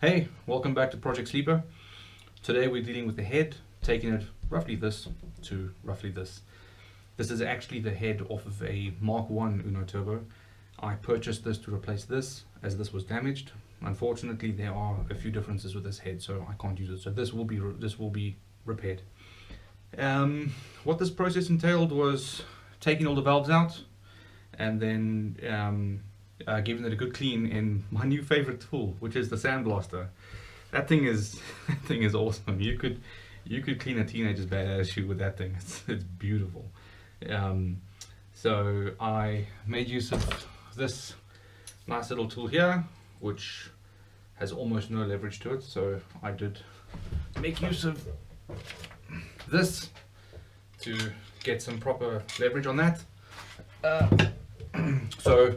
Hey, welcome back to Project Sleeper. Today we're dealing with the head, taking it roughly this to roughly this. This is actually the head off of a Mark 1 Uno Turbo. I purchased this to replace this as this was damaged. Unfortunately, there are a few differences with this head, so I can't use it. So this will be repaired. What this process entailed was taking all the valves out and then giving it a good clean in my new favorite tool, which is the sandblaster. That thing is awesome. You could clean a teenager's badass shoe with that thing. It's beautiful. So I made use of this nice little tool here, which has almost no leverage to it. So I did make use of this to get some proper leverage on that. So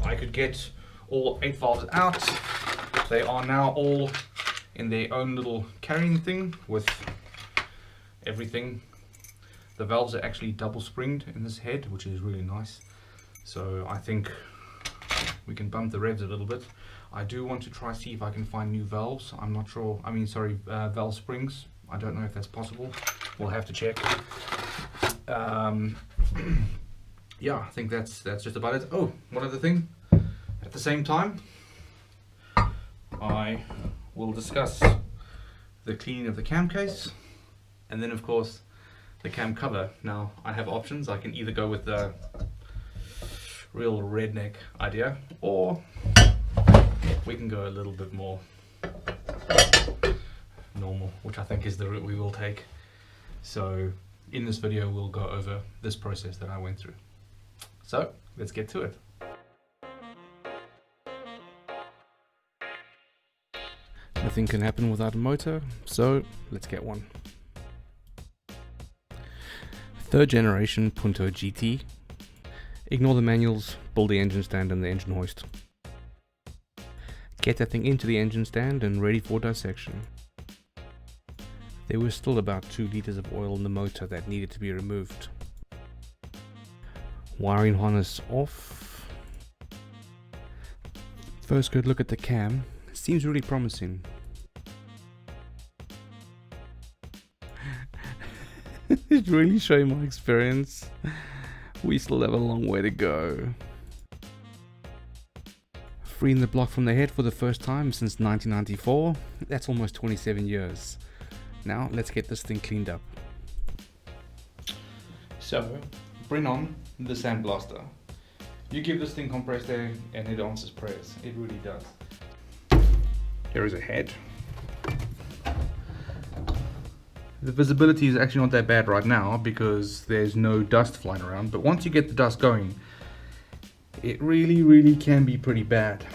I could get all 8 valves out. They are now all in their own little carrying thing with everything. The valves are actually double springed in this head, which is really nice. So I think we can bump the revs a little bit. I do want to try see if I can find new valves. I'm not sure. Valve springs. I don't know if that's possible. We'll have to check. Yeah, I think that's just about it. Oh, one other thing. At the same time, I will discuss the cleaning of the cam case, and then of course the cam cover. Now I have options. I can either go with the real redneck idea, or we can go a little bit more normal, which I think is the route we will take. So in this video we'll go over this process that I went through. So let's get to it. Nothing can happen without a motor, so let's get one. 3rd generation Punto GT. Ignore the manuals, build the engine stand and the engine hoist. Get that thing into the engine stand and ready for dissection. There was still about 2 liters of oil in the motor that needed to be removed. Wiring harness off. First good look at the cam. Seems really promising. It's really showing my experience. We still have a long way to go. Freeing the block from the head for the first time since 1994. That's almost 27 years. Now let's get this thing cleaned up. So bring on the sandblaster. You give this thing compressed air and it answers prayers. It really does. Here is a head. The visibility is actually not that bad right now because there's no dust flying around, but once you get the dust going, it really can be pretty bad.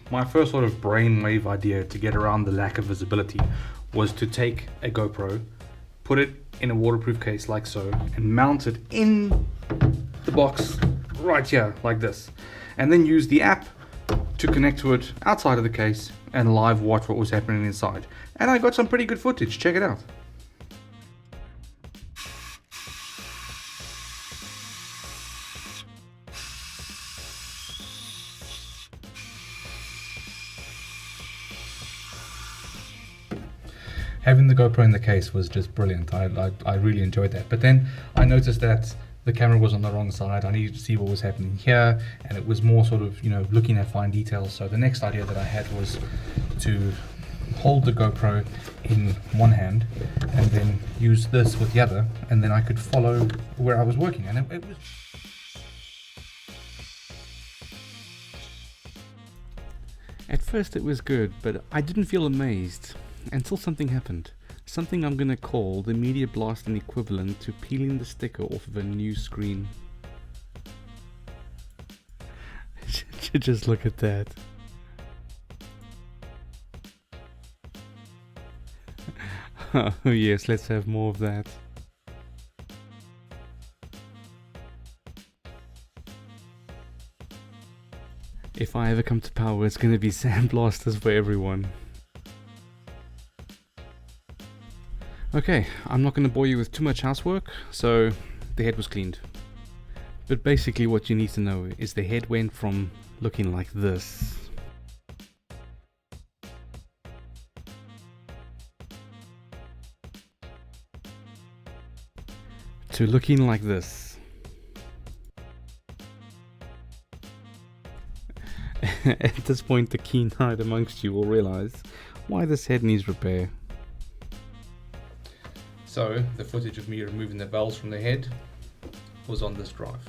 My first sort of brainwave idea to get around the lack of visibility was to take a GoPro, put it in a waterproof case like so, and mount it in the box right here like this, and then use the app to connect to it outside of the case and live watch what was happening inside. And I got some pretty good footage. Check it out. Having the GoPro in the case was just brilliant. I really enjoyed that. But then I noticed that the camera was on the wrong side. I needed to see what was happening here, and it was more sort of, looking at fine details. So the next idea that I had was to hold the GoPro in one hand and then use this with the other, and then I could follow where I was working. And it was... At first it was good, but I didn't feel amazed until something happened. Something I'm gonna call the media blasting equivalent to peeling the sticker off of a new screen. Just look at that. Oh yes, let's have more of that. If I ever come to power, it's gonna be sandblasters for everyone. Okay, I'm not going to bore you with too much housework, so the head was cleaned. But basically what you need to know is the head went from looking like this to looking like this. At this point, the keen-eyed amongst you will realize why this head needs repair. So, the footage of me removing the valves from the head was on this drive.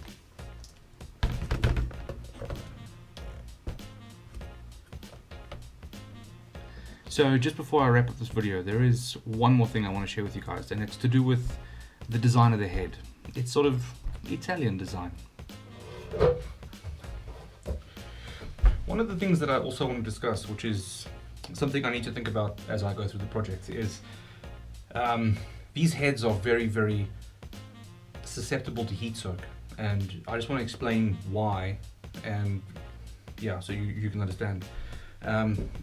So just before I wrap up this video, there is one more thing I want to share with you guys, and it's to do with the design of the head. It's sort of Italian design. One of the things that I also want to discuss, which is something I need to think about as I go through the project, is these heads are very, very susceptible to heat soak, and I just want to explain why, and yeah, so you can understand.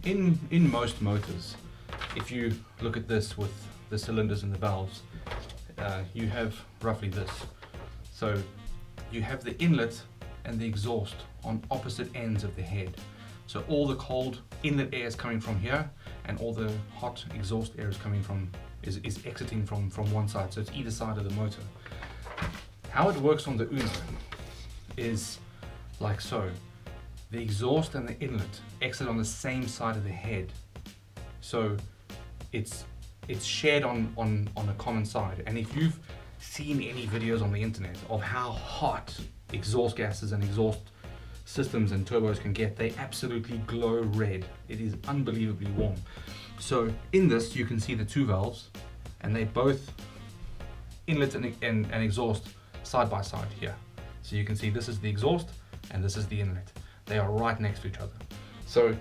In most motors, if you look at this with the cylinders and the valves, you have roughly this. So you have the inlet and the exhaust on opposite ends of the head. So all the cold inlet air is coming from here, and all the hot exhaust air is coming from is exiting from one side. So it's either side of the motor. How it works on the Uno is like so. The exhaust and the inlet exit on the same side of the head, so it's shared on a common side. And if you've seen any videos on the internet of how hot exhaust gases and exhaust systems and turbos can get, they absolutely glow red. It is unbelievably warm. So in this you can see the two valves, and they both inlet and exhaust side by side here. So you can see this is the exhaust and this is the inlet. They are right next to each other. So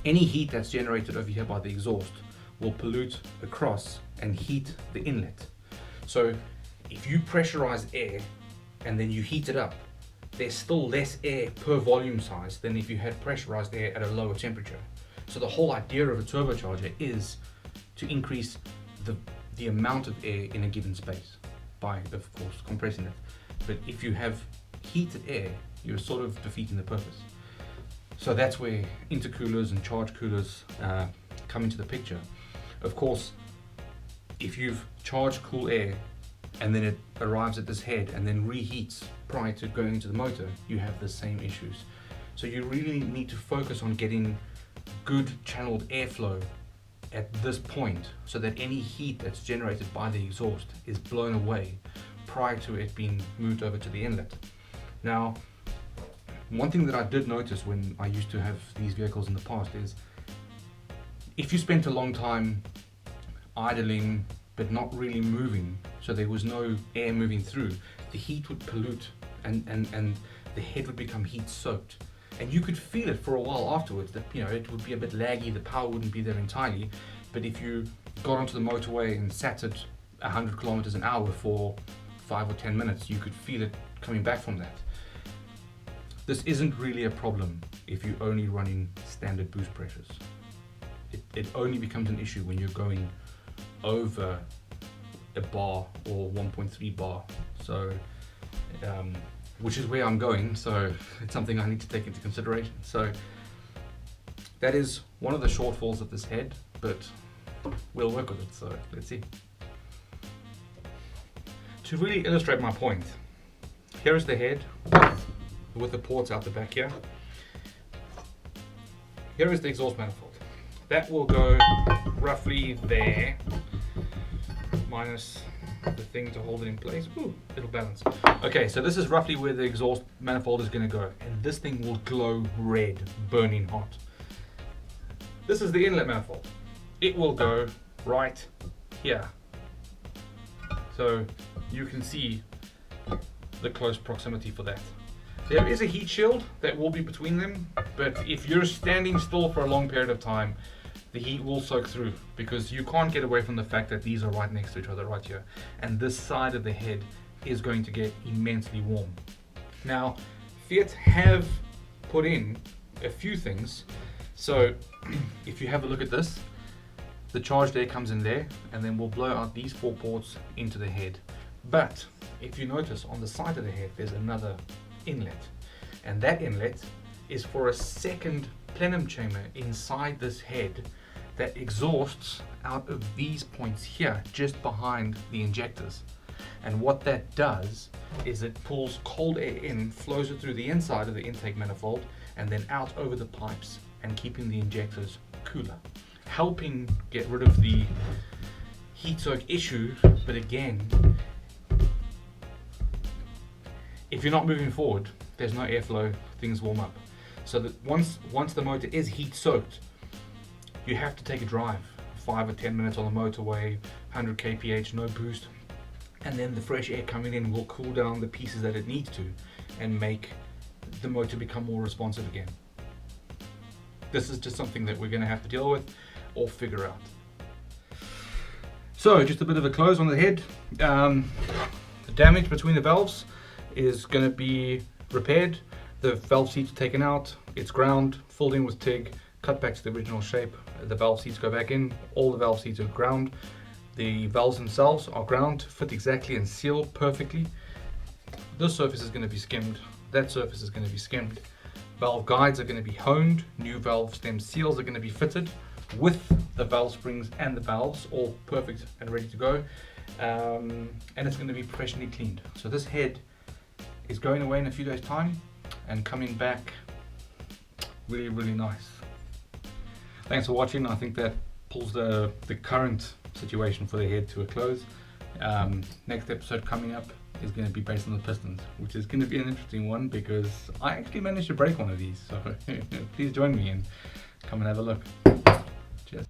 any heat that's generated over here by the exhaust will pollute across and heat the inlet. So if you pressurize air and then you heat it up, there's still less air per volume size than if you had pressurized air at a lower temperature. So the whole idea of a turbocharger is to increase the amount of air in a given space by, of course, compressing it. But if you have heated air, you're sort of defeating the purpose. So that's where intercoolers and charge coolers come into the picture. Of course, if you've charged cool air and then it arrives at this head and then reheats prior to going into the motor, you have the same issues. So you really need to focus on getting good channeled airflow at this point, so that any heat that's generated by the exhaust is blown away prior to it being moved over to the inlet. Now, one thing that I did notice when I used to have these vehicles in the past is if you spent a long time idling but not really moving, so there was no air moving through, the heat would pollute and the head would become heat soaked. And you could feel it for a while afterwards, that it would be a bit laggy, the power wouldn't be there entirely. But if you got onto the motorway and sat at 100 kilometers an hour for 5 or 10 minutes, you could feel it coming back from that. This isn't really a problem if you're only running standard boost pressures. It only becomes an issue when you're going over a bar or 1.3 bar. So, which is where I'm going, so it's something I need to take into consideration. So that is one of the shortfalls of this head, but we'll work with it, so let's see. To really illustrate my point, here is the head with the ports out the back here. Here is the exhaust manifold. That will go roughly there, minus the thing to hold it in place. Ooh, it'll balance. Okay, so this is roughly where the exhaust manifold is going to go, and this thing will glow red, burning hot. This is the inlet manifold. It will go right here. So you can see the close proximity for that. There is a heat shield that will be between them, but if you're standing still for a long period of time, the heat will soak through, because you can't get away from the fact that these are right next to each other right here, and this side of the head is going to get immensely warm. Now, Fiat have put in a few things. So if you have a look at this, the charged air comes in there, and then we'll blow out these 4 ports into the head. But if you notice on the side of the head, there's another inlet, and that inlet is for a second plenum chamber inside this head that exhausts out of these points here, just behind the injectors. And what that does is it pulls cold air in, flows it through the inside of the intake manifold, and then out over the pipes, and keeping the injectors cooler, helping get rid of the heat soak issue. But again, if you're not moving forward, there's no airflow, things warm up. So that once the motor is heat soaked, you have to take a drive, 5 or 10 minutes on the motorway, 100 kph, no boost, and then the fresh air coming in will cool down the pieces that it needs to and make the motor become more responsive again. This is just something that we're going to have to deal with or figure out. So just a bit of a close on the head. The damage between the valves is going to be repaired. The valve seats taken out, it's ground, filled in with TIG, cut back to the original shape. The valve seats go back in, all the valve seats are ground. The valves themselves are ground, fit exactly and seal perfectly. This surface is going to be skimmed, that surface is going to be skimmed. Valve guides are going to be honed, new valve stem seals are going to be fitted with the valve springs and the valves all perfect and ready to go. And it's going to be professionally cleaned. So this head is going away in a few days time and coming back really, really nice. Thanks for watching. I think that pulls the current situation for the head to a close. Next episode coming up is going to be based on the pistons, which is going to be an interesting one because I actually managed to break one of these. So please join me and come and have a look. Cheers.